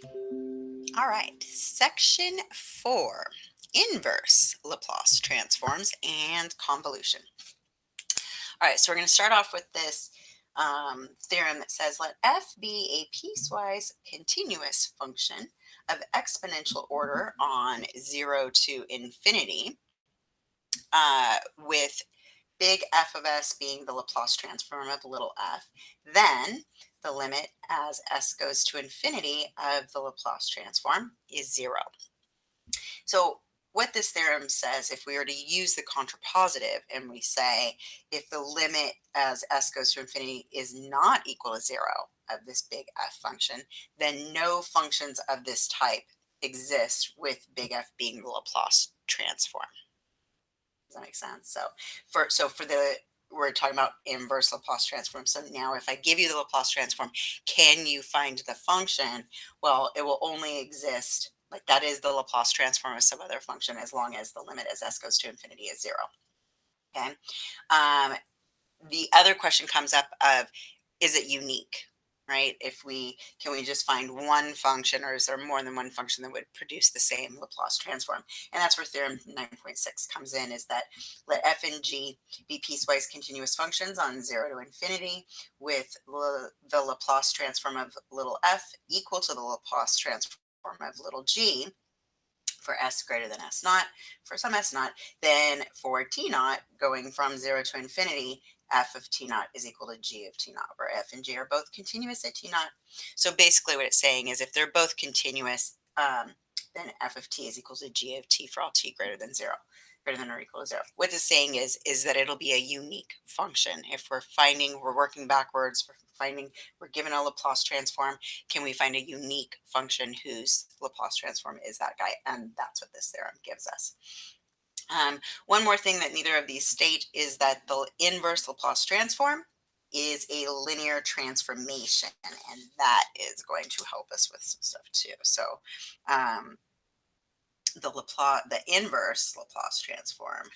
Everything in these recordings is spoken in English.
All right, section 4, inverse Laplace transforms and convolution. All right, so we're going to start off with this theorem that says let f be a piecewise continuous function of exponential order on 0 to infinity, with big F of s being the Laplace transform of little f. Then the limit as s goes to infinity of the Laplace transform is 0. So what this theorem says, if we were to use the contrapositive and we say if the limit as s goes to infinity is not equal to 0 of this big F function, then no functions of this type exist with big F being the Laplace transform. Does that make sense? So for the we're talking about inverse Laplace transform. So now if I give you the Laplace transform, can you find the function? Well, it will only exist, like that is the Laplace transform of some other function as long as the limit as s goes to infinity is 0. Okay. Um, the other question comes up of, is it unique? Right? If we can we just find one function, or is there more than one function that would produce the same Laplace transform? And that's where theorem 9.6 comes in, is that let f and g be piecewise continuous functions on 0 to infinity with the Laplace transform of little f equal to the Laplace transform of little g for s greater than s naught, for some s naught. Then for t naught, going from 0 to infinity, f of t naught is equal to g of t naught, where f and g are both continuous at t naught. So basically what it's saying is if they're both continuous, then f of t is equal to g of t for all t greater than 0, greater than or equal to 0. What it's saying is that it'll be a unique function. If we're working backwards, we're given a Laplace transform, can we find a unique function whose Laplace transform is that guy? And that's what this theorem gives us. One more thing that neither of these state is that the inverse Laplace transform is a linear transformation, and that is going to help us with some stuff too. So the inverse Laplace transform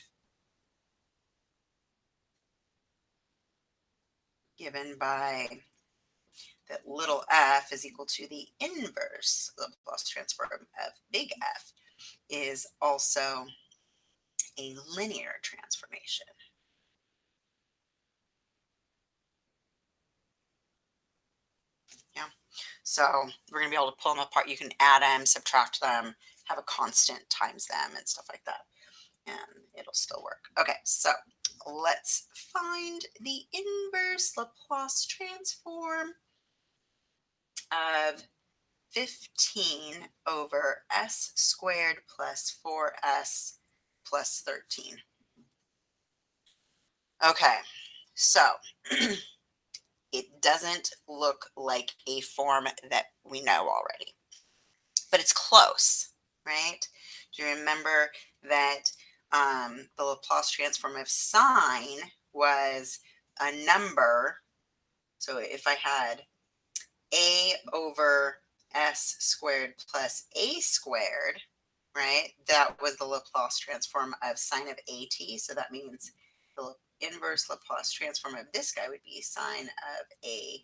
given by that little f is equal to the inverse Laplace transform of big F is also a linear transformation. Yeah. So we're going to be able to pull them apart. You can add them, subtract them, have a constant times them and stuff like that. And it'll still work. Okay, so let's find the inverse Laplace transform of 15 over s squared plus 4s plus 13. Okay, so it doesn't look like a form that we know already, but it's close, right? Do you remember that the Laplace transform of sine was a number? So if I had a over s squared plus a squared, right? That was the Laplace transform of sine of at. So that means the inverse Laplace transform of this guy would be sine of at.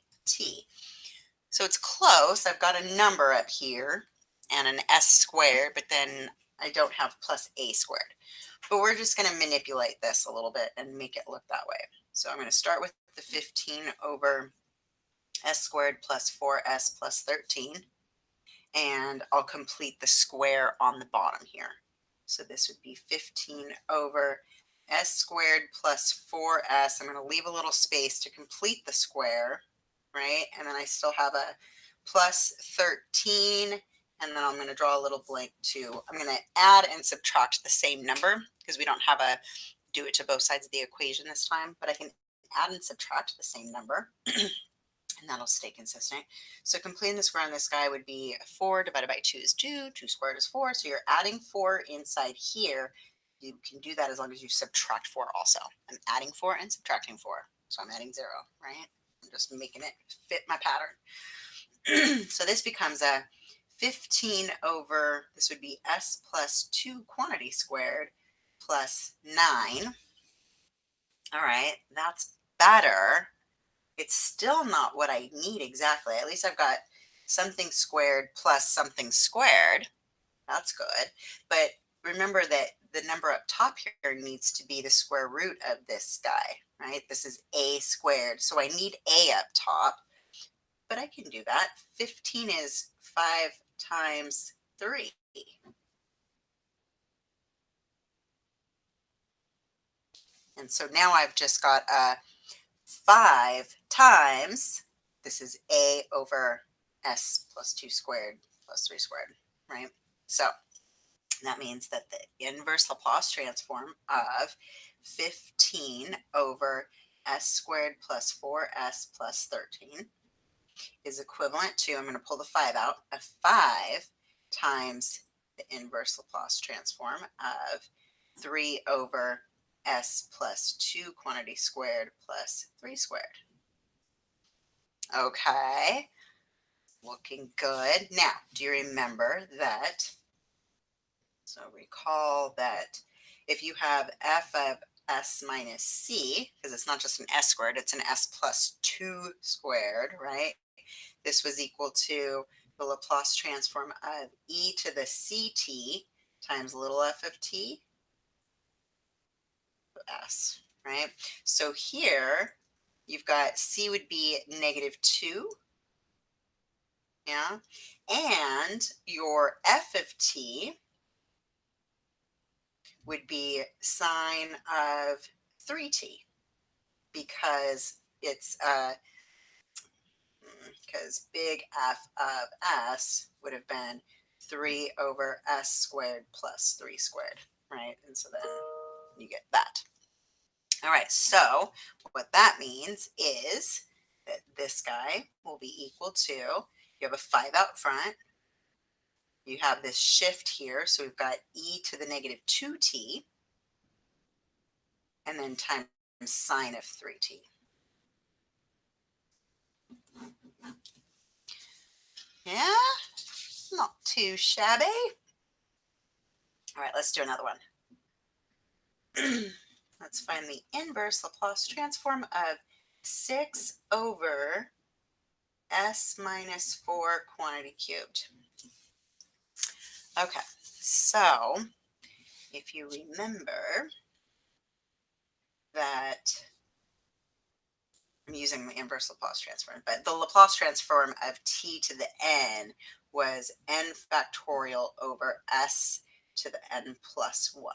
So it's close. I've got a number up here and an s squared, but then I don't have plus a squared. But we're just going to manipulate this a little bit and make it look that way. So I'm going to start with the 15 over s squared plus 4s plus 13. And I'll complete the square on the bottom here. So this would be 15 over s squared plus 4s. I'm going to leave a little space to complete the square, right? And then I still have a plus 13. And then I'm going to draw a little blank too. I'm going to add and subtract the same number because we don't have a do it to both sides of the equation this time, but I can add and subtract the same number. And that'll stay consistent. So completing the square on this guy would be 4 divided by 2 is 2. 2 squared is 4. So you're adding 4 inside here. You can do that as long as you subtract 4 also. I'm adding 4 and subtracting 4. So I'm adding 0, right? I'm just making it fit my pattern. So this becomes a 15 over, this would be s plus 2 quantity squared plus 9. All right, that's better. It's still not what I need exactly. At least I've got something squared plus something squared. That's good. But remember that the number up top here needs to be the square root of this guy, right? This is a squared. So I need a up top, but I can do that. 15 is 5 times 3. And so now I've just got a 5 times, this is a over s plus 2 squared plus 3 squared, right? So that means that the inverse Laplace transform of 15 over s squared plus 4s plus 13 is equivalent to, I'm going to pull the 5 out, a 5 times the inverse Laplace transform of 3 over s plus 2 quantity squared plus 3 squared. Okay, looking good. Now, do you remember that? So recall that if you have f of s minus c, because it's not just an s squared, it's an s plus 2 squared, right? This was equal to the Laplace transform of e to the ct times little f of t s, right? So here you've got c would be -2, yeah, and your f of t would be sine of 3t because it's because big F of s would have been 3 over s squared plus 3 squared, right? And so then you get that. All right, so what that means is that this guy will be equal to, you have a 5 out front, you have this shift here, so we've got e to the -2t, and then times sine of 3t. Yeah, not too shabby. All right, let's do another one. Let's find the inverse Laplace transform of 6 over s minus 4 quantity cubed. Okay, so if you remember that I'm using the inverse Laplace transform, but the Laplace transform of t to the n was n factorial over s to the n plus 1.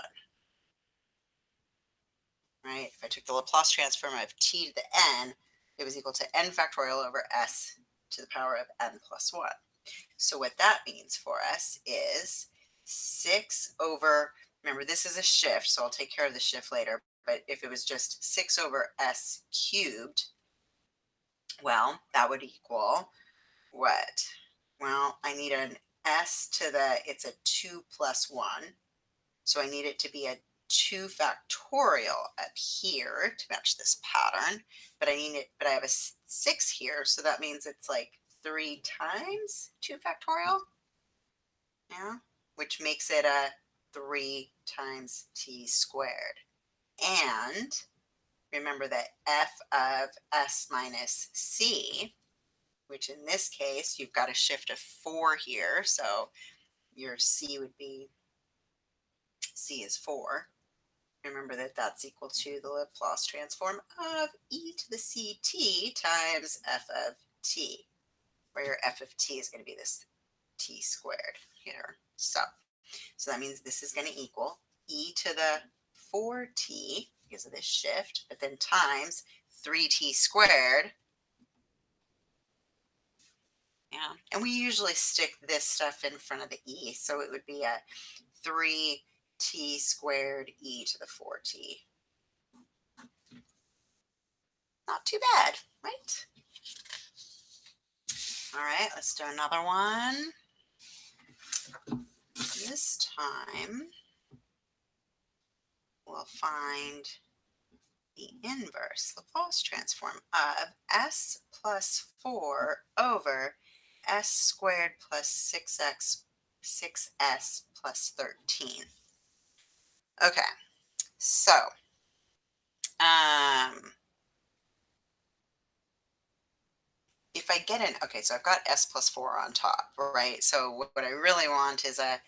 Right? If I took the Laplace transform of t to the n, it was equal to n factorial over s to the power of n plus 1. So what that means for us is 6 over, remember this is a shift, so I'll take care of the shift later, but if it was just 6 over s cubed, well, that would equal what? Well, I need an s to the, it's a 2 plus 1, so I need it to be a 2 factorial up here to match this pattern, but I need it, but I have a 6 here, so that means it's like 3 times 2 factorial, yeah, which makes it a 3 times t squared. And remember that f of s minus c, which in this case, you've got a shift of 4 here, so your c would be, c is 4. Remember that that's equal to the Laplace transform of e to the ct times f of t, where your f of t is going to be this t squared here. So that means this is going to equal e to the 4t because of this shift, but then times 3t squared. Yeah, and we usually stick this stuff in front of the e, so it would be a 3t squared e to the 4t. Not too bad, right? All right, let's do another one. This time, we'll find the inverse Laplace transform of s plus 4 over s squared plus 6s plus 13. Okay, so um, if I get an, okay, so I've got s plus 4 on top, right? So what I really want is a,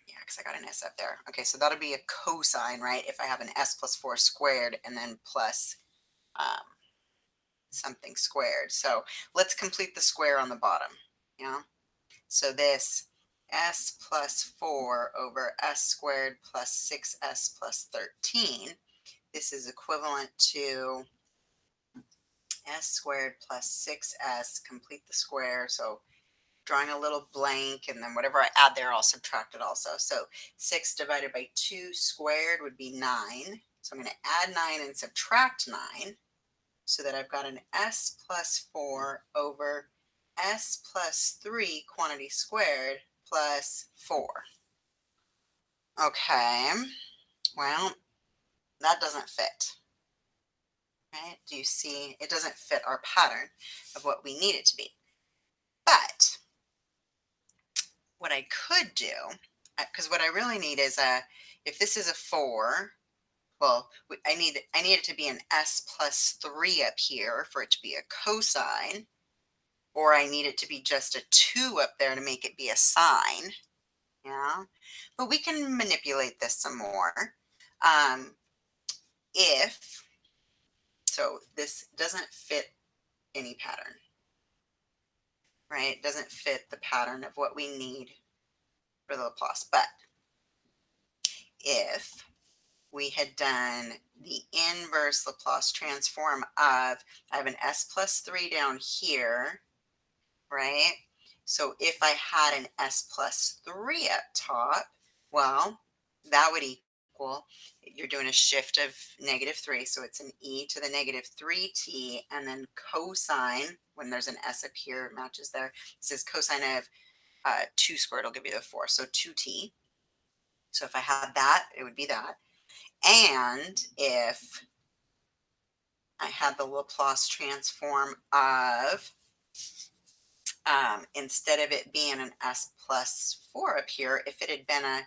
yeah, because I got an s up there. Okay, so that'll be a cosine, right? If I have an s plus 4 squared and then plus um, something squared. So let's complete the square on the bottom. Yeah. So this s plus 4 over s squared plus 6s plus 13, this is equivalent to s squared plus 6s, complete the square. So drawing a little blank, and then whatever I add there, I'll subtract it also. So 6 divided by 2 squared would be 9. So I'm going to add 9 and subtract 9, so that I've got an s plus 4 over s plus 3 quantity squared plus 4. Okay, well, that doesn't fit, right? Do you see? It doesn't fit our pattern of what we need it to be. But what I could do, because what I really need is a, if this is a 4, well, I need it to be an s plus 3 up here for it to be a cosine, or I need it to be just a 2 up there to make it be a sine. Yeah, but we can manipulate this some more. If so, this doesn't fit any pattern, right? It doesn't fit the pattern of what we need for the Laplace. But if we had done the inverse Laplace transform of, I have an s plus 3 down here, right? So if I had an s plus 3 up top, well, that would equal, you're doing a shift of -3, so it's an e to the -3t, and then cosine, when there's an s up here, matches there. This is cosine of 2 squared will give you the 4, so 2t. So if I had that, it would be that. And if I had the Laplace transform of, instead of it being an s plus 4 up here, if it had been a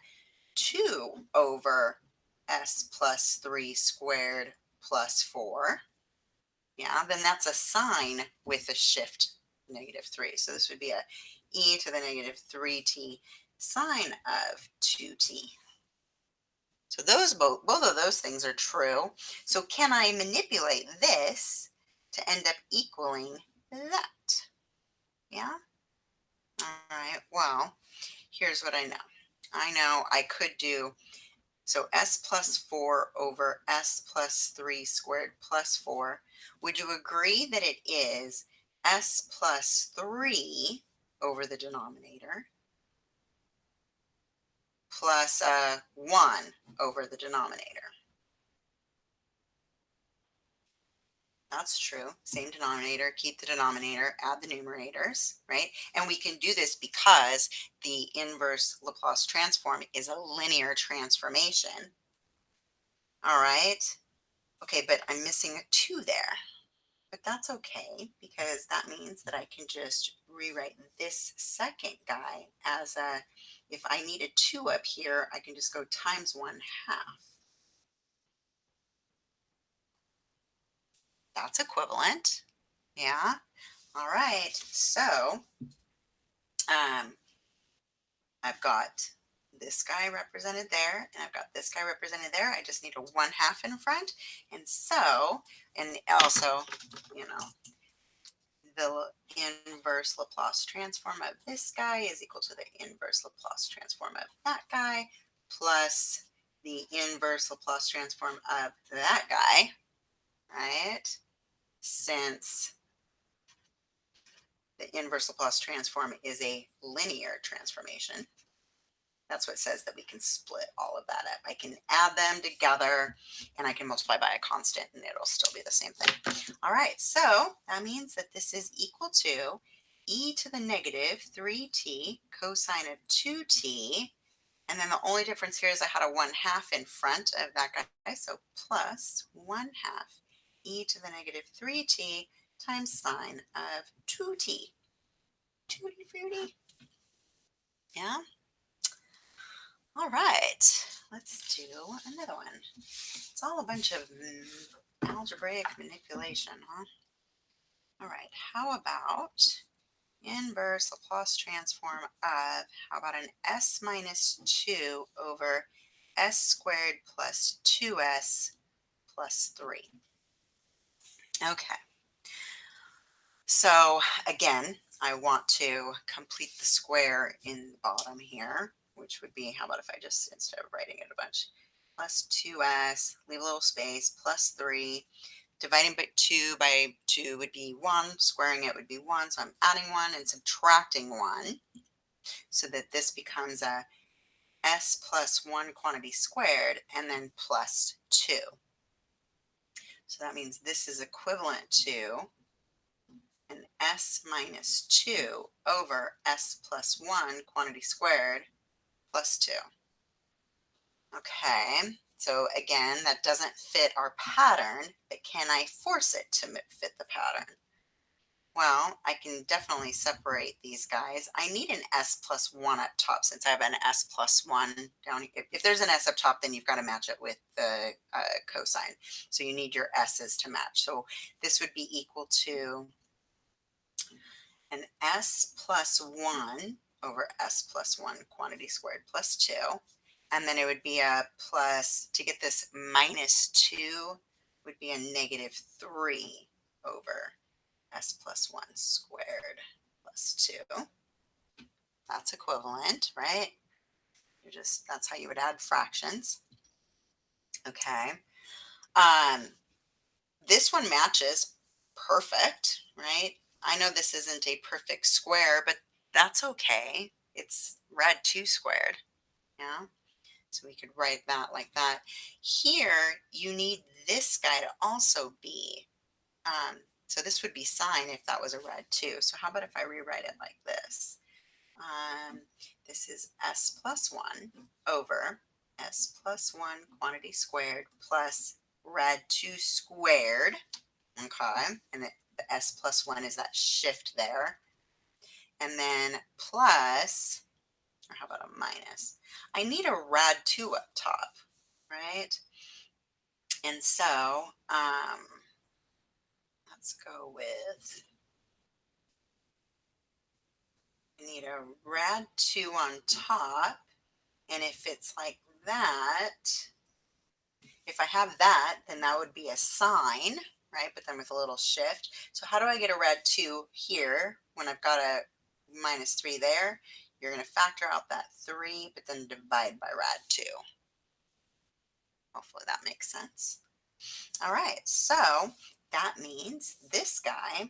2 over s plus 3 squared plus 4, yeah, then that's a sine with a shift -3. So this would be a e to the -3t sine of 2t. So those both of those things are true. So can I manipulate this to end up equaling that? Yeah? All right. Well, here's what I know. I know I could do, so s plus 4 over s plus 3 squared plus 4. Would you agree that it is s plus 3 over the denominator plus 1 over the denominator? That's true. Same denominator, keep the denominator, add the numerators, right? And we can do this because the inverse Laplace transform is a linear transformation. All right. Okay, but I'm missing a 2 there. But that's okay, because that means that I can just rewrite this second guy as a, if I need a 2 up here, I can just go times 1/2. That's equivalent. Yeah. All right. So um, I've got this guy represented there, and I've got this guy represented there. I just need a 1/2 in front. And so, and also, you know, the inverse Laplace transform of this guy is equal to the inverse Laplace transform of that guy plus the inverse Laplace transform of that guy, right? Since the inverse Laplace transform is a linear transformation. That's what says that we can split all of that up. I can add them together and I can multiply by a constant and it'll still be the same thing. All right, so that means that this is equal to e to the -3t cosine of 2t. And then the only difference here is I had a 1/2 in front of that guy, so plus 1/2 e to the -3t times sine of 2t. Tutti frutti. Yeah. All right, let's do another one. It's all a bunch of algebraic manipulation, huh? All right, how about inverse Laplace transform of, how about an s minus 2 over s squared plus 2s plus 3? Okay, so again, I want to complete the square in the bottom here, which would be, how about if I just, instead of writing it a bunch, plus 2s, leave a little space, plus 3. Dividing by 2 would be 1, squaring it would be 1, so I'm adding 1 and subtracting 1, so that this becomes a s plus 1 quantity squared, and then plus 2. So that means this is equivalent to an s minus 2 over s plus 1 quantity squared plus 2. Okay, so again, that doesn't fit our pattern, but can I force it to fit the pattern? Well, I can definitely separate these guys. I need an s plus 1 up top since I have an s plus 1 down here. If there's an s up top, then you've got to match it with the cosine. So you need your s's to match. So this would be equal to an s plus 1 over s plus 1 quantity squared plus 2. And then it would be a plus, to get this minus 2, would be a negative 3 over s plus 1 squared plus 2. That's equivalent, right? That's how you would add fractions. Okay. Um, this one matches perfect, right? I know this isn't a perfect square, but that's okay. It's rad 2 squared, yeah? So we could write that like that. Here, you need this guy to also be, so this would be sine if that was a rad 2. So how about if I rewrite it like this? This is s plus 1 over s plus 1 quantity squared plus rad 2 squared. Okay, and the s plus 1 is that shift there. And then plus, or how about a minus? I need a rad 2 up top, right? And so let's go with, I need a rad 2 on top. And if it's like that, if I have that, then that would be a sine, right? But then with a little shift. So how do I get a rad 2 here when I've got a minus 3 there? You're going to factor out that 3, but then divide by rad 2. Hopefully that makes sense. All right, so that means this guy,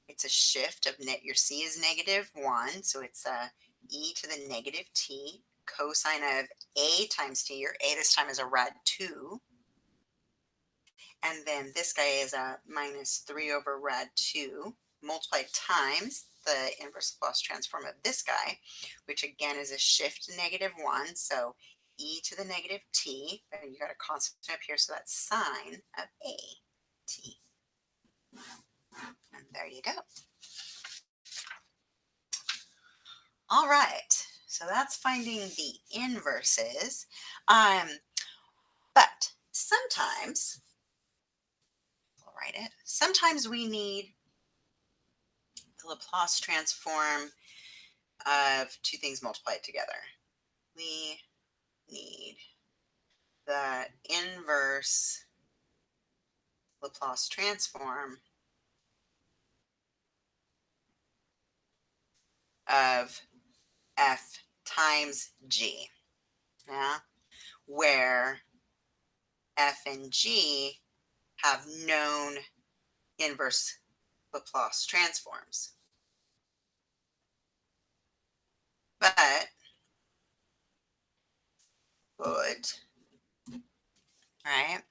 it's a shift of net. Your c is negative 1, so it's a e to the negative t. Cosine of a times t, your a this time is a rad 2. And then this guy is a minus 3 over rad 2 multiplied times the inverse Laplace transform of this guy, which again is a shift negative 1. So e to the negative t, and you got a constant up here, so that's sine of a t. And there you go. All right, so that's finding the inverses. But sometimes, I'll write it, sometimes we need the Laplace transform of two things multiplied together. We need the inverse Laplace transform of f times g, yeah, where f and g have known inverse Laplace transforms. But right,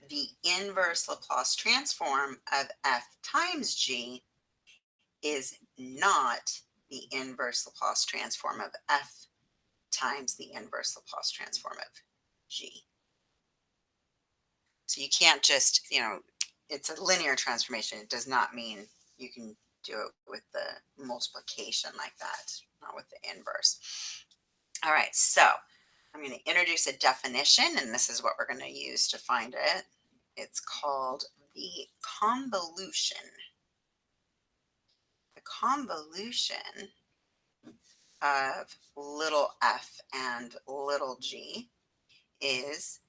the inverse Laplace transform of f times g is not the inverse Laplace transform of f times the inverse Laplace transform of g. So you can't just, it's a linear transformation. It does not mean you can do it with the multiplication like that, not with the inverse. All right, so I'm going to introduce a definition, and this is what we're going to use to find it. It's called the convolution. convolution of little f and little g is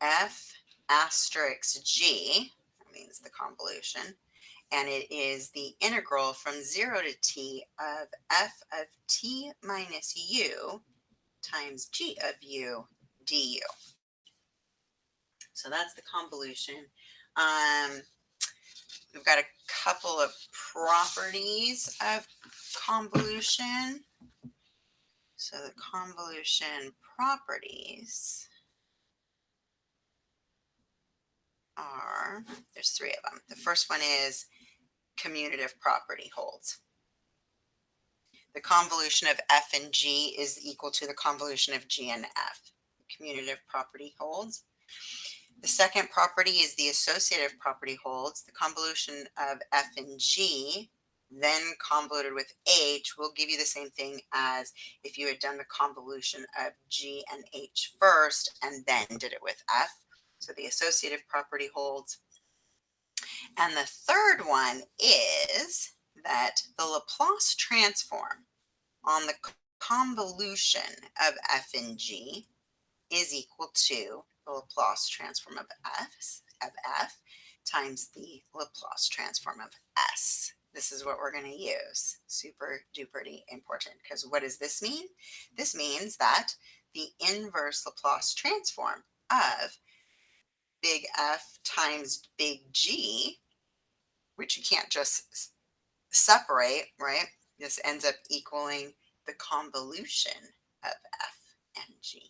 f asterisk g, that means the convolution, and it is the integral from 0 to t of f of t minus u times g of u du. So that's the convolution. We've got a couple of properties of convolution. So the convolution properties are, there's three of them. The first one is commutative property holds. The convolution of f and g is equal to the convolution of g and f. Commutative property holds. The second property is the associative property holds. The convolution of f and g, then convoluted with h, will give you the same thing as if you had done the convolution of g and h first and then did it with f. So the associative property holds. And the third one is that the Laplace transform on the convolution of f and g is equal to the Laplace transform of f times the Laplace transform of s. This is what we're going to use. Super duper important, because what does this mean? This means that the inverse Laplace transform of big F times big G, which you can't just separate, right? This ends up equaling the convolution of F and G.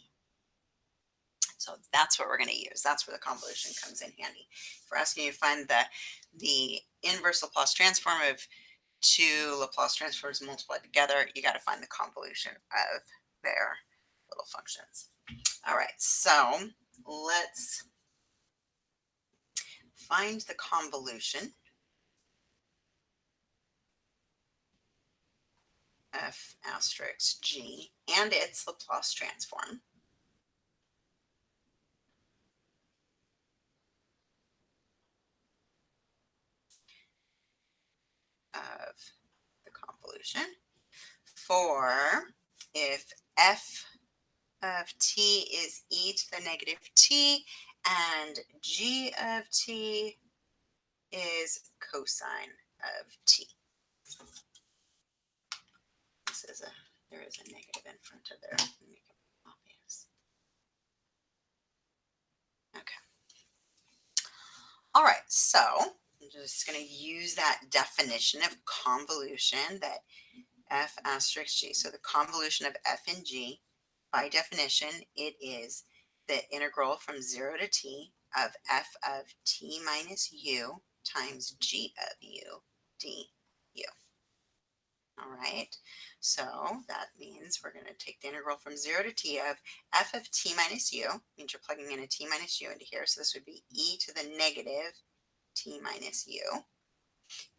So that's what we're going to use. That's where the convolution comes in handy. If we're asking you to find the inverse Laplace transform of two Laplace transforms multiplied together, you got to find the convolution of their little functions. All right, so let's find the convolution f asterisk g and its Laplace transform of the convolution for if f of t is e to the negative t and g of t is cosine of t. There is a negative in front of there. Make it obvious. Okay. All right, so I'm just going to use that definition of convolution, that f asterisk g. So the convolution of f and g, by definition, it is the integral from 0 to t of f of t minus u times g of u du. All right, so that means we're going to take the integral from 0 to t of f of t minus u, means you're plugging in a t minus u into here, so this would be e to the negative t minus u,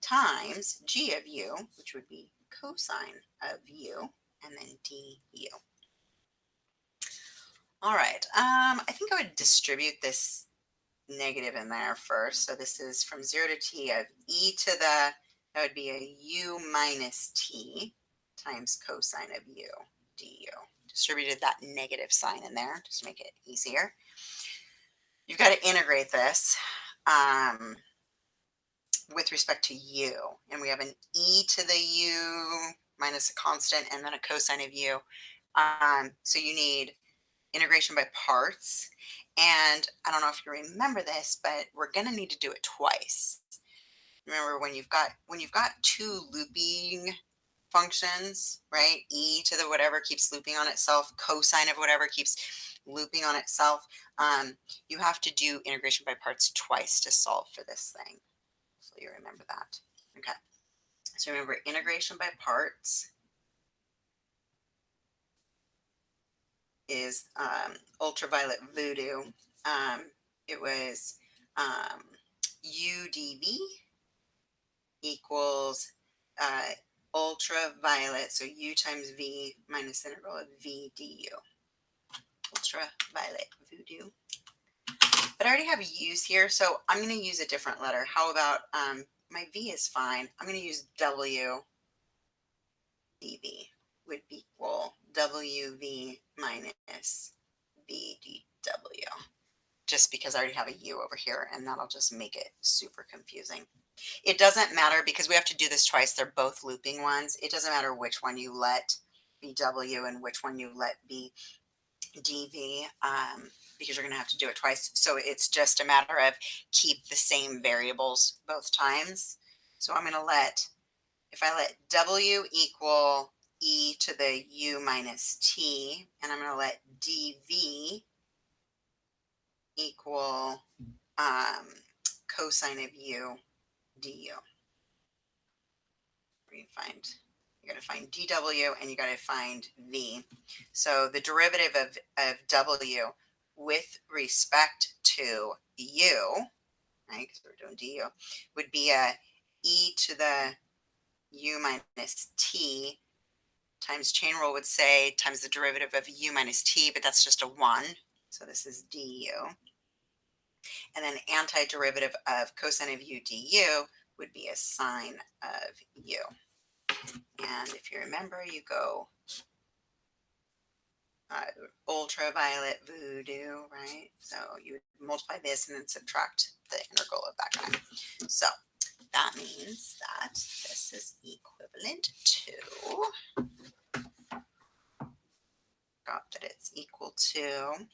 times g of u, which would be cosine of u, and then du. All right, I think I would distribute this negative in there first. So this is from 0 to t of e to the, that would be a u minus t times cosine of u du. Distributed that negative sign in there just to make it easier. You've got to integrate this with respect to u. And we have an e to the u minus a constant and then a cosine of u. So you need integration by parts. And I don't know if you remember this, but we're going to need to do it twice. Remember, when you've got two looping functions, right? E to the whatever keeps looping on itself, cosine of whatever keeps looping on itself. You have to do integration by parts twice to solve for this thing. So you remember that. Okay. So remember, integration by parts is ultraviolet voodoo. It was u dv equals ultraviolet, so u times v minus integral of v du. Ultraviolet voodoo. But I already have u's here, so I'm going to use a different letter. How about my v is fine. I'm going to use w dv would equal wv minus v dw. Just because I already have a u over here, and that'll just make it super confusing. It doesn't matter because we have to do this twice. They're both looping ones. It doesn't matter which one you let be w and which one you let be dv, because you're going to have to do it twice. So it's just a matter of keep the same variables both times. So I'm going to let, if I let w equal e to the u minus t, and I'm going to let dv equal cosine of u du. You got to find dw and you got to find v. So the derivative of w with respect to u, right, because we're doing du, would be a e to the u minus t times, chain rule would say, times the derivative of u minus t, but that's just a 1. So this is du. And then antiderivative of cosine of u du would be a sine of u. And if you remember, you go ultraviolet voodoo, right? So you would multiply this and then subtract the integral of that guy. So that means that this is equivalent to, got that it's equal to,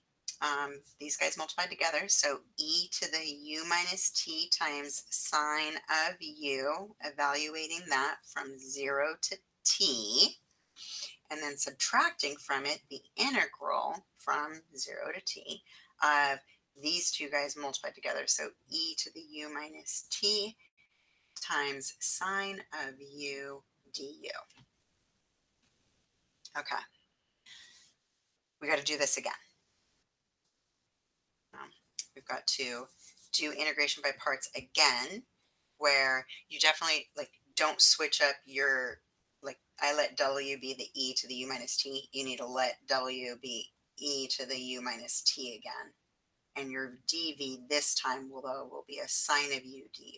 these guys multiplied together. So e to the u minus t times sine of u, evaluating that from 0 to t, and then subtracting from it the integral from 0 to t of these two guys multiplied together. So e to the u minus t times sine of u du. Okay, we got to do this again. We've got to do integration by parts again, where you definitely don't switch up your, I let w be the e to the u minus t. You need to let w be e to the u minus t again. And your dv this time will be a sine of u du.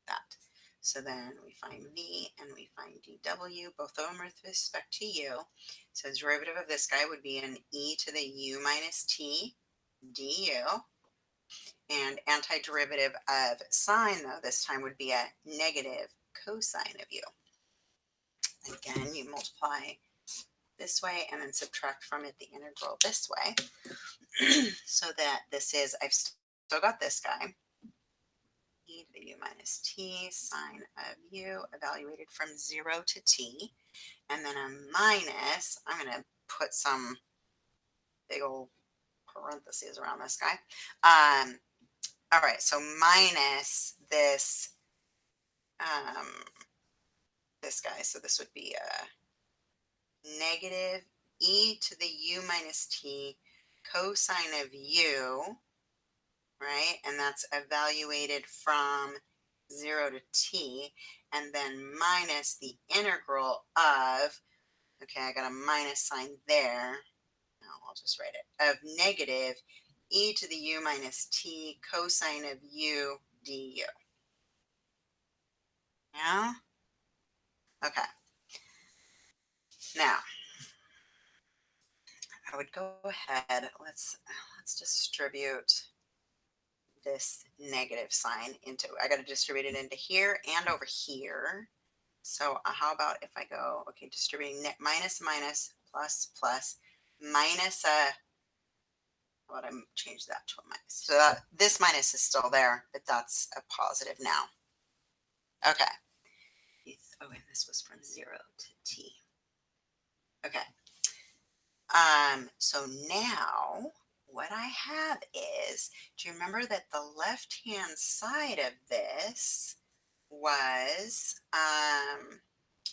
That. So then we find v and we find dw, both of them with respect to u. So the derivative of this guy would be an e to the u minus t du. And antiderivative of sine, though, this time would be a negative cosine of u. Again, you multiply this way and then subtract from it the integral this way. So that this is, I've still got this guy, e to the u minus t sine of u, evaluated from 0 to t. And then a minus, I'm going to put some big old parentheses around this guy. All right, so minus this, this guy. So this would be a negative e to the u minus t cosine of u, right? And that's evaluated from 0 to t, and then minus the integral of, okay, I got a minus sign there. No, I'll just write it, of negative e to the u minus t cosine of u du. Yeah? Okay. Now, I would go ahead, let's distribute this negative sign into, I got to distribute it into here and over here. So how about if I go, okay, distributing minus, minus, plus, plus, minus a, how about I change that to a minus? So that, this minus is still there, but that's a positive now. Okay. Oh, and this was from 0 to t. Okay. So now what I have is, do you remember that the left-hand side of this was, I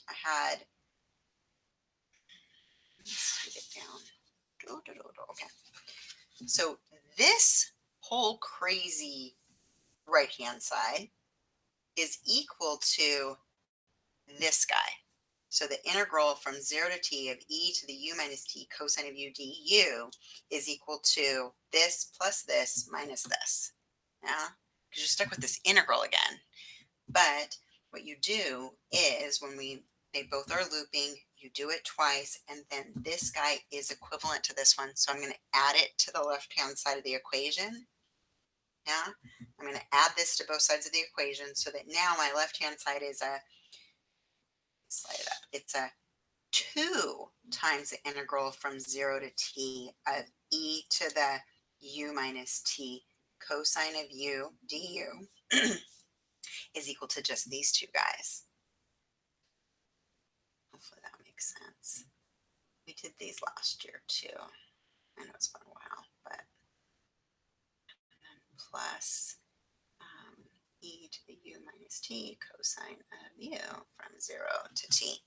had, let's get it down. Okay. So this whole crazy right-hand side is equal to this guy. So the integral from 0 to t of e to the u minus t cosine of u du is equal to this plus this minus this. Yeah. because you're stuck with this integral again. But what you do is when they both are looping, you do it twice, and then this guy is equivalent to this one. So I'm going to add it to the left-hand side of the equation. Yeah, I'm going to add this to both sides of the equation so that now my left-hand side is slide it up. It's a 2 times the integral from 0 to t of e to the u minus t cosine of u du is equal to just these two guys. Hopefully that makes sense. We did these last year too. I know it's been a while, but plus e to the u minus t cosine of u from 0 to t.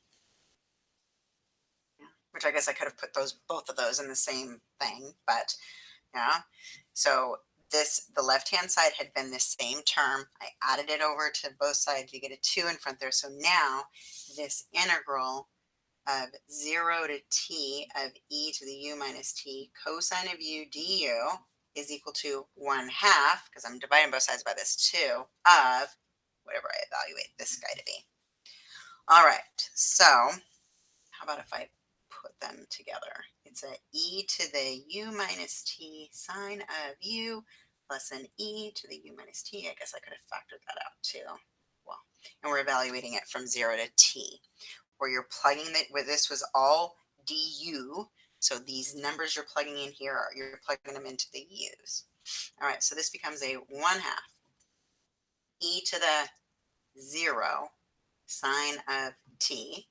Yeah. Which I guess I could have put both of those in the same thing, but yeah. So the left-hand side had been the same term. I added it over to both sides. You get a 2 in front there. So now this integral of 0 to t of e to the u minus t cosine of u du is equal to 1/2, because I'm dividing both sides by this 2, of whatever I evaluate this guy to be. All right, so how about if I put them together? It's a e to the u minus t sine of u plus an e to the u minus t. I guess I could have factored that out too. Well, and we're evaluating it from 0 to t, where you're plugging it, where this was all du. So these numbers you're plugging in here, you're plugging them into the u's. All right, so this becomes a 1/2 e to the 0 sine of t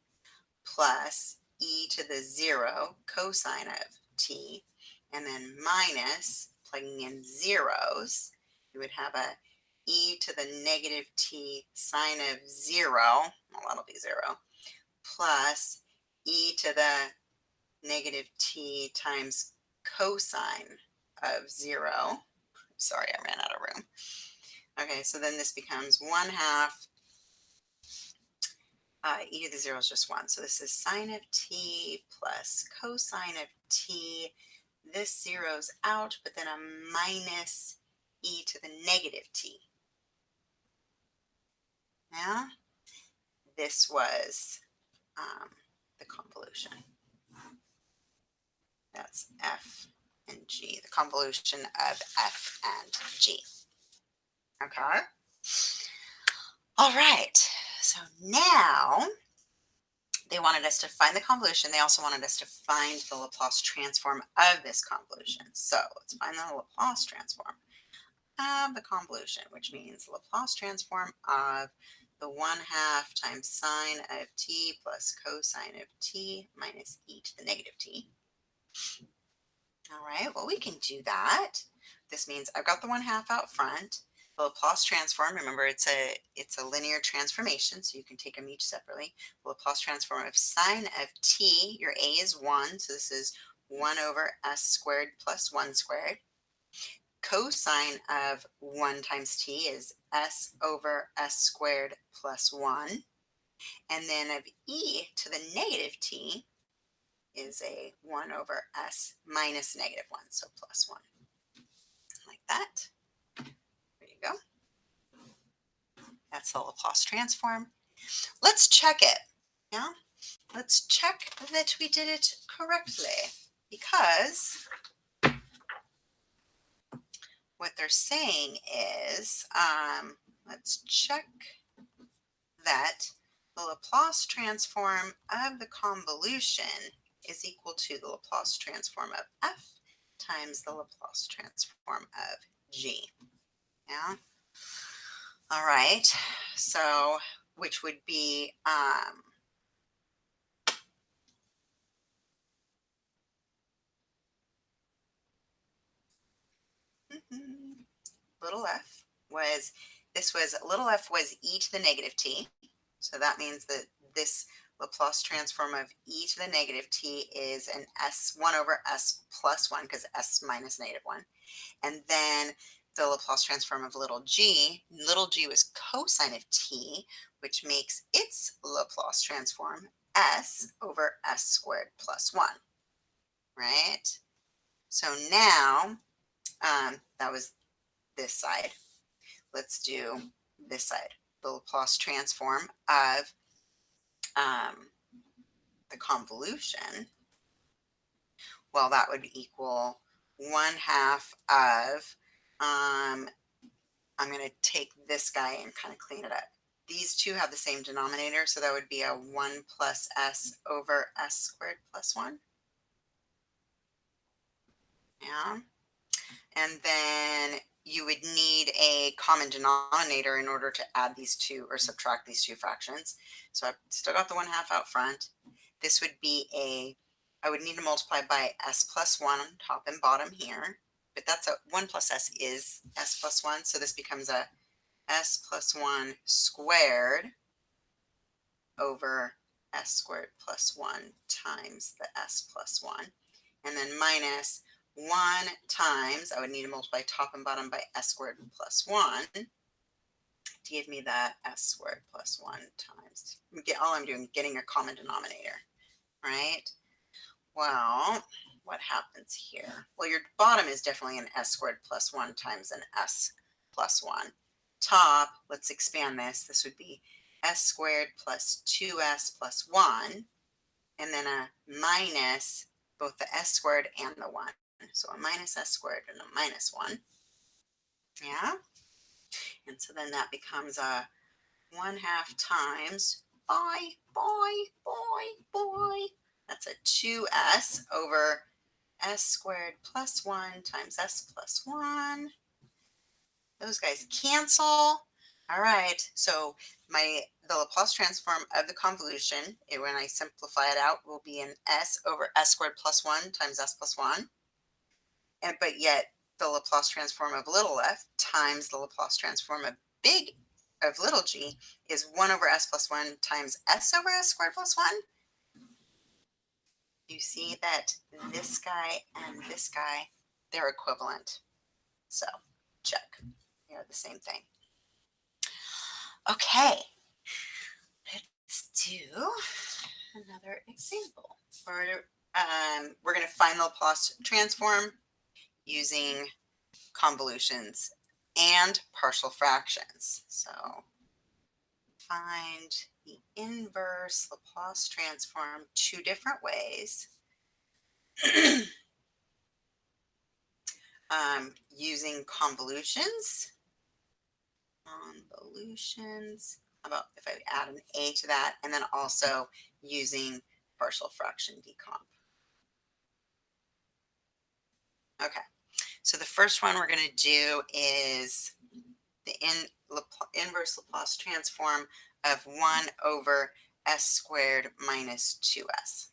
plus e to the 0 cosine of t, and then minus, plugging in zeros, you would have a e to the negative t sine of 0, well, that'll be 0, plus e to the negative t times cosine of 0. Sorry, I ran out of room. Okay, so then this becomes 1/2 e to the 0 is just 1. So this is sine of t plus cosine of t. This zeroes out, but then a minus e to the negative t. Yeah, this was the convolution. That's f and g, the convolution of f and g. Okay. All right. So now they wanted us to find the convolution. They also wanted us to find the Laplace transform of this convolution. So let's find the Laplace transform of the convolution, which means Laplace transform of the 1/2 times sine of t plus cosine of t minus e to the negative t. All right, well, we can do that. This means I've got the 1/2 out front. The Laplace transform, remember, it's a linear transformation, so you can take them each separately. The Laplace transform of sine of t, your a is 1, so this is 1 over s squared plus 1 squared. Cosine of 1 times t is s over s squared plus 1. And then of e to the negative t is a 1 over s minus negative 1, so plus 1. Like that. There you go. That's the Laplace transform. Let's check it. Yeah, let's check that we did it correctly, because what they're saying is, let's check that the Laplace transform of the convolution is equal to the Laplace transform of f times the Laplace transform of g. Yeah. All right. So, which would be little f was, little f was e to the negative t. So that means that this Laplace transform of e to the negative t is an s 1 over s plus 1, because s minus negative 1. And then the Laplace transform of little g was cosine of t, which makes its Laplace transform s over s squared plus 1, right? So now, that was this side. let's do this side. The Laplace transform of the convolution, well, that would equal 1/2 of, I'm going to take this guy and kind of clean it up. These two have the same denominator, so that would be a 1 plus s over s squared plus 1. Yeah. And then you would need a common denominator in order to add these two or subtract these two fractions. So I've still got the 1/2 out front. This would be I would need to multiply by s plus 1 on top and bottom here. But that's 1 plus s is s plus 1. So this becomes a s plus 1 squared over s squared plus 1 times the s plus 1. And then minus 1 times, I would need to multiply top and bottom by s squared plus 1 to give me that s squared plus 1 times. All I'm doing is getting a common denominator, right? Well, what happens here? Well, your bottom is definitely an s squared plus 1 times an s plus 1. Top, let's expand this. This would be s squared plus 2s plus 1, and then a minus both the s squared and the 1. So a minus s squared and a minus 1. Yeah. And so then that becomes a 1/2 times that's a 2s over s squared plus 1 times s plus 1. Those guys cancel. All right. So the Laplace transform of the convolution, when I simplify it out, will be an s over s squared plus 1 times s plus 1. But yet the Laplace transform of little f times the Laplace transform of little g is 1 over s plus 1 times s over s squared plus 1. You see that this guy and this guy, they're equivalent. So check. They're the same thing. Okay. Let's do another example. We're going to find the Laplace transform using convolutions and partial fractions. So find the inverse Laplace transform two different ways. Using convolutions. How about if I add an a to that, and then also using partial fraction decomp. Okay, so the first one we're going to do is the inverse Laplace transform of 1 over s squared minus 2s.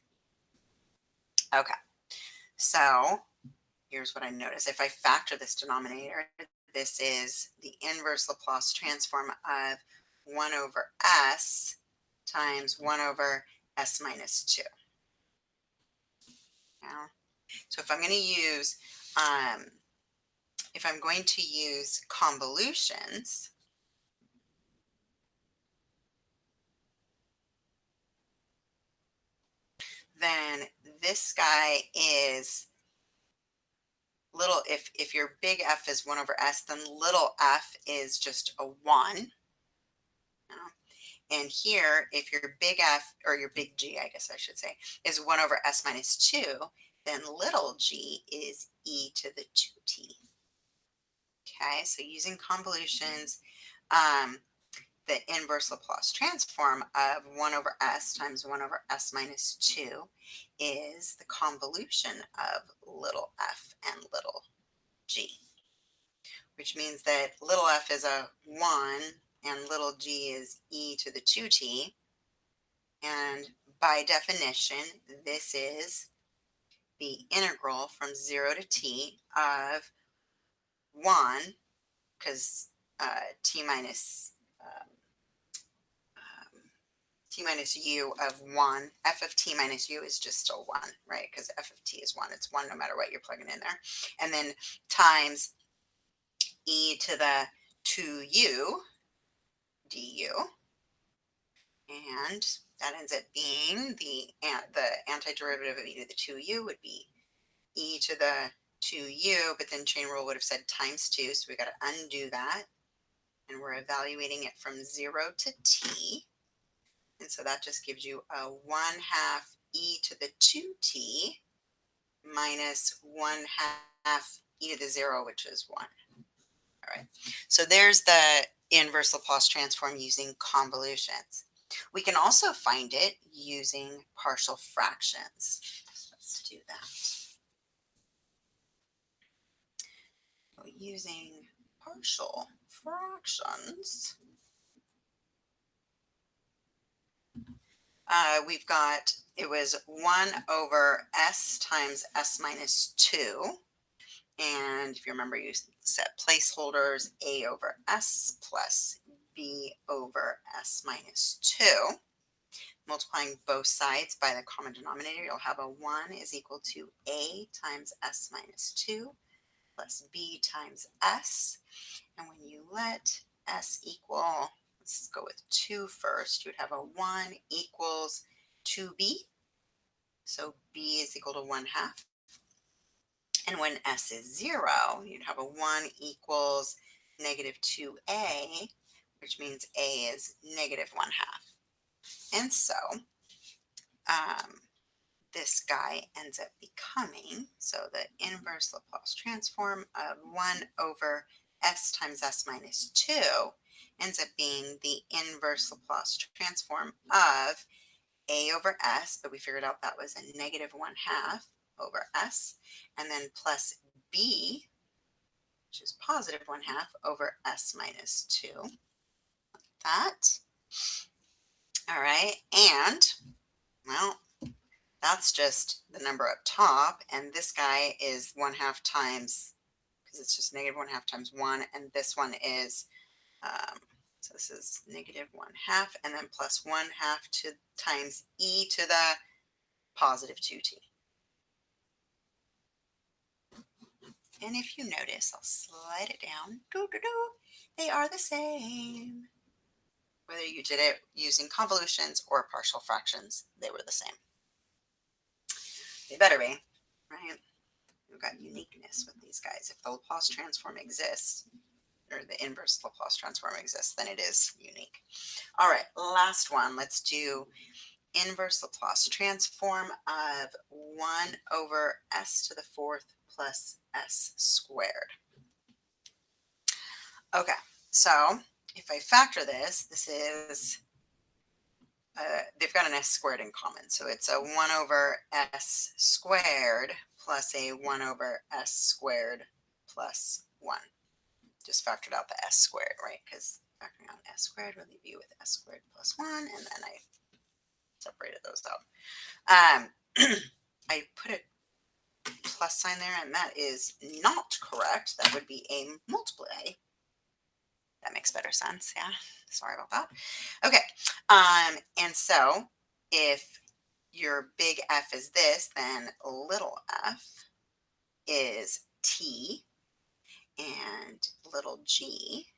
Okay, so here's what I notice. If I factor this denominator, this is the inverse Laplace transform of 1 over s times 1 over s minus 2. Now, so if I'm going to use convolutions, then this guy is little, if your big F is 1 over s, then little f is just a 1. And here, if your big F, or your big G, I guess I should say, is 1 over s minus 2, then little g is e to the 2t. Okay, so using convolutions, the inverse Laplace transform of 1 over s times 1 over s minus 2 is the convolution of little f and little g, which means that little f is a 1 and little g is e to the 2t. And by definition, this is the integral from 0 to t of 1, because t minus u of 1, f of t minus u is just still 1, right? Because f of t is 1. It's 1 no matter what you're plugging in there. And then times e to the 2u du. And that ends up being the antiderivative of e to the 2u would be e to the 2u, but then chain rule would have said times 2, so we got to undo that. and we're evaluating it from 0 to t. And so that just gives you a 1/2 e to the 2t minus 1/2 e to the 0, which is 1. All right. So there's the inverse Laplace transform using convolutions. We can also find it using partial fractions. Let's do that. So using partial fractions, we've got, it was 1 over s times s minus 2. And if you remember, you set placeholders a over s plus b over s minus 2. Multiplying both sides by the common denominator, you'll have a 1 is equal to a times s minus 2 plus b times s. And when you let s equal, let's go with 2 first, you would have a 1 equals 2b. So b is equal to 1/2. And when s is 0, you'd have a 1 equals negative 2a, which means a is negative 1/2. And so this guy ends up becoming, so the inverse Laplace transform of 1 over s times s minus 2 ends up being the inverse Laplace transform of a over s, but we figured out that was a negative 1/2 over s, and then plus b, which is positive 1/2 over s minus 2. That. All right, and, well, that's just the number up top, and this guy is 1/2 times, because it's just negative 1/2 times 1, and this one is, so this is negative 1/2, and then plus 1/2 to times e to the positive 2t. And if you notice, I'll slide it down. They are the same. Whether you did it using convolutions or partial fractions, they were the same. They better be, right? We've got uniqueness with these guys. If the Laplace transform exists, or the inverse Laplace transform exists, then it is unique. All right, last one. Let's do inverse Laplace transform of 1 over s to the 4th plus s squared. Okay, so if I factor this, this is, they've got an s squared in common. So it's a 1 over s squared plus a 1 over s squared plus 1. Just factored out the s squared, right? Because factoring out s squared will leave you with s squared plus 1, and then I separated those out. I put a plus sign there, and that is not correct. That would be a multiply. That makes better sense. Yeah, sorry about that. Okay, and so if your big F is this, then little f is t, and little g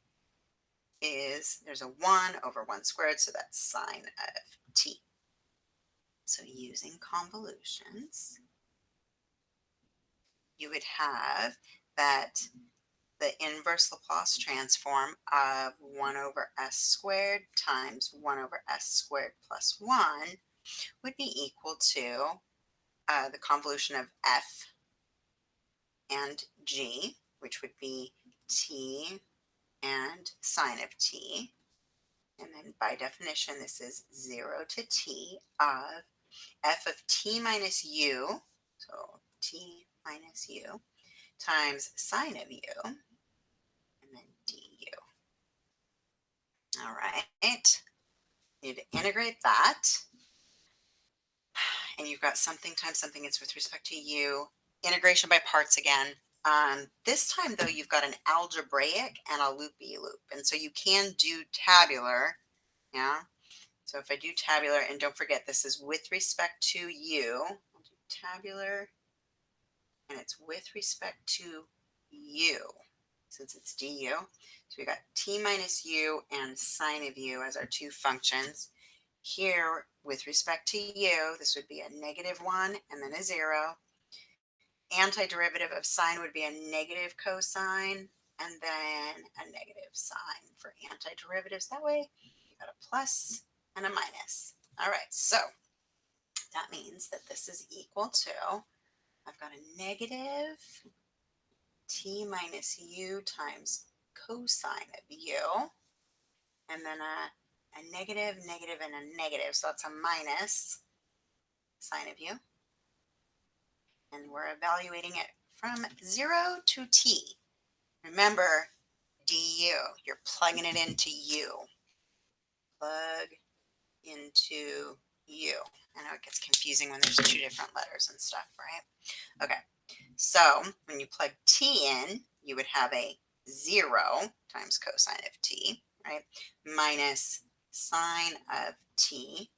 is, there's a 1 over 1 squared, so that's sine of t. So using convolutions, you would have that the inverse Laplace transform of 1 over s squared times 1 over s squared plus 1 would be equal to the convolution of f and g, which would be t and sine of t. And then by definition, this is 0 to t of f of t minus u, so t minus u, times sine of u, and then du. All right, need to integrate that. And you've got something times something, it's with respect to u. Integration by parts again. This time, though, you've got an algebraic and a loopy loop. And so you can do tabular. Yeah. So if I do tabular, and don't forget, this is with respect to u. I'll do tabular, and it's with respect to u, since it's du. So we got t minus u and sine of u as our two functions. Here, with respect to u, this would be a -1 and then a 0. Antiderivative of sine would be a negative cosine. and then a negative sign for antiderivatives. That way you got a plus and a minus. All right, so that means that this is equal to, I've got a negative t minus u times cosine of u, and then a negative, negative, and a negative. So that's a minus sine of u. And we're evaluating it from 0 to t. Remember, du, you're plugging it into u. Plug into u. I know it gets confusing when there's two different letters and stuff, right? Okay, so when you plug t in, you would have a 0 times cosine of t, right? Minus sine of t,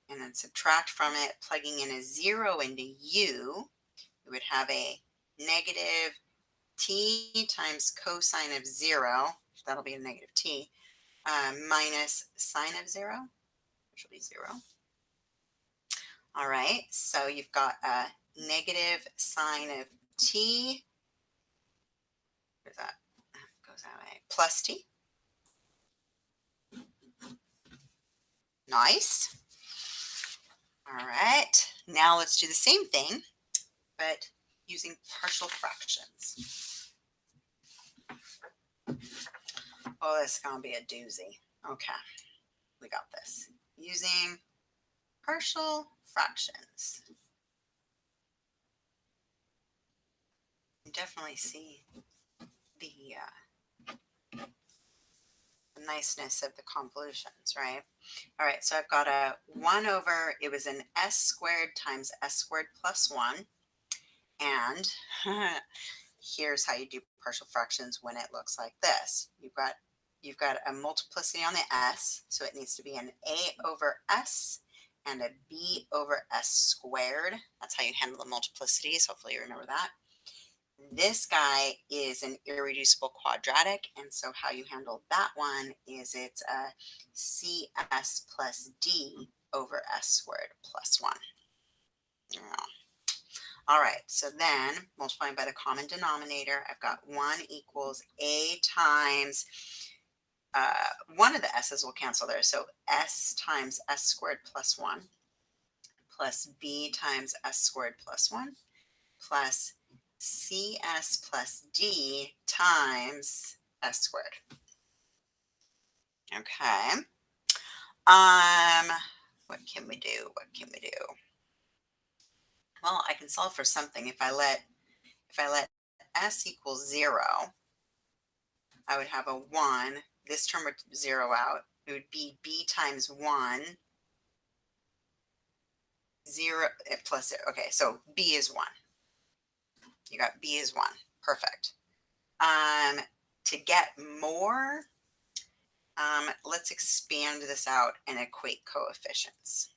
and then subtract from it, plugging in a 0 into u, you would have a negative t times cosine of 0, that'll be a negative t, minus sine of 0, which will be 0. All right, so you've got a negative sine of t, where's that, goes that way, plus t. Nice. All right, now let's do the same thing, but using partial fractions. Oh, this is going to be a doozy. Okay, we got this. Using partial fractions. You definitely see the niceness of the convolutions, right? All right, so I've got a 1 over, it was an s squared times s squared plus 1. And here's how you do partial fractions when it looks like this. You've got a multiplicity on the s, so it needs to be an a over s and a b over s squared. That's how you handle the multiplicities. Hopefully you remember that. This guy is an irreducible quadratic, and so how you handle that one is it's a cs plus d over s squared plus 1. Yeah. All right, so then multiplying by the common denominator, I've got 1 equals a times, one of the s's will cancel there, so s times s squared plus 1 plus b times s squared plus 1 plus cs plus d times s squared. Okay. What can we do? What can we do? Well, I can solve for something. If I let s equal 0, I would have a 1. This term would 0 out. It would be b times 1, 0 plus 0. Okay, so b is 1. You got b is 1. Perfect. To get more, let's expand this out and equate coefficients.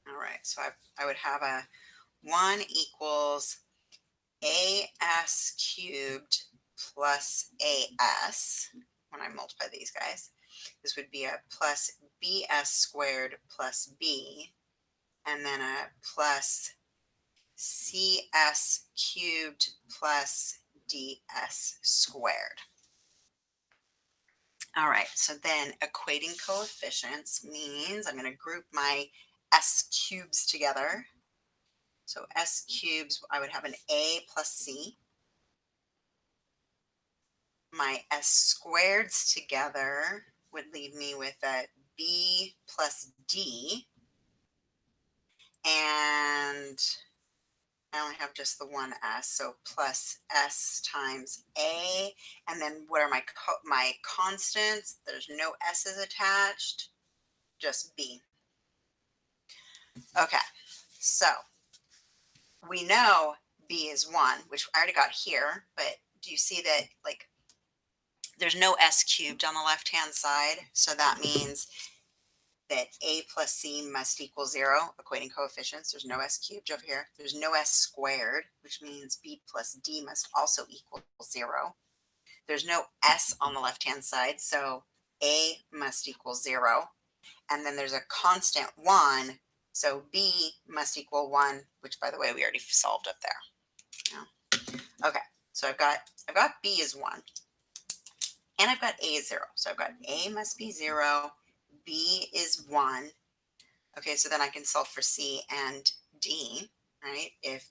All right, so I would have a 1 equals as cubed plus as, when I multiply these guys. This would be a plus bs squared plus b, and then a plus cs cubed plus ds squared. All right, so then equating coefficients means I'm going to group my s cubes together. So s cubes, I would have an a plus c. My s squareds together would leave me with a b plus d. And I only have just the one s, so plus s times a. And then what are my constants? There's no s's attached, just b. Okay, so we know b is 1, which I already got here, but do you see that, like, there's no s cubed on the left-hand side, so that means that a plus c must equal 0, equating coefficients. There's no s cubed over here. There's no s squared, which means b plus d must also equal 0. There's no s on the left-hand side, so a must equal 0. And then there's a constant 1, So B must equal 1, which by the way, we already solved up there. Yeah. Okay, so I've got B is 1, and I've got A is 0. So I've got A must be 0, B is 1. Okay, so then I can solve for C and D, right? If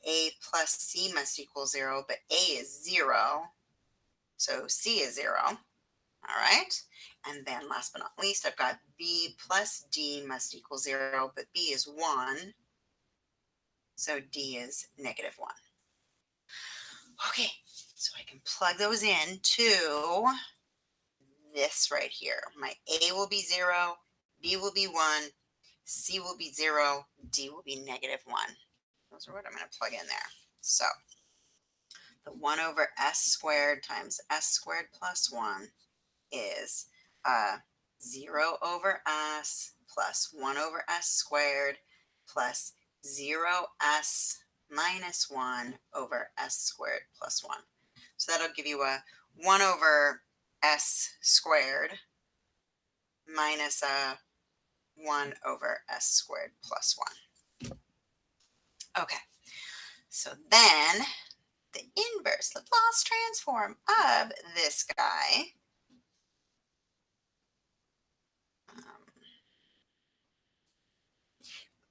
A plus C must equal 0, but A is 0, so C is 0. All right. And then last but not least, I've got B plus D must equal 0, but B is 1. So D is -1. Okay, so I can plug those in to this right here. My A will be 0, B will be 1, C will be 0, D will be -1. Those are what I'm going to plug in there. So the 1 over s squared times s squared plus 1 is 0 over s plus 1 over s squared plus 0s minus 1 over s squared plus 1. So that'll give you a 1 over s squared minus a 1 over s squared plus 1. Okay, so then the inverse Laplace transform of this guy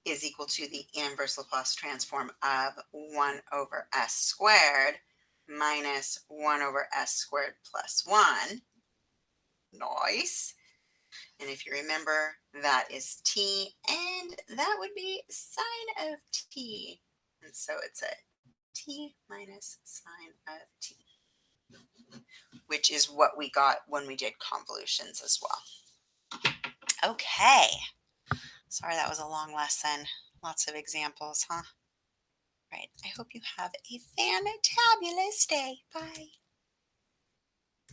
is equal to the inverse Laplace transform of 1 over s squared minus 1 over s squared plus 1. Nice. And if you remember, that is t, and that would be sine of t. And so it's a t minus sine of t, which is what we got when we did convolutions as well. Okay. Sorry, that was a long lesson. Lots of examples, huh? Right. I hope you have a fantabulous day. Bye.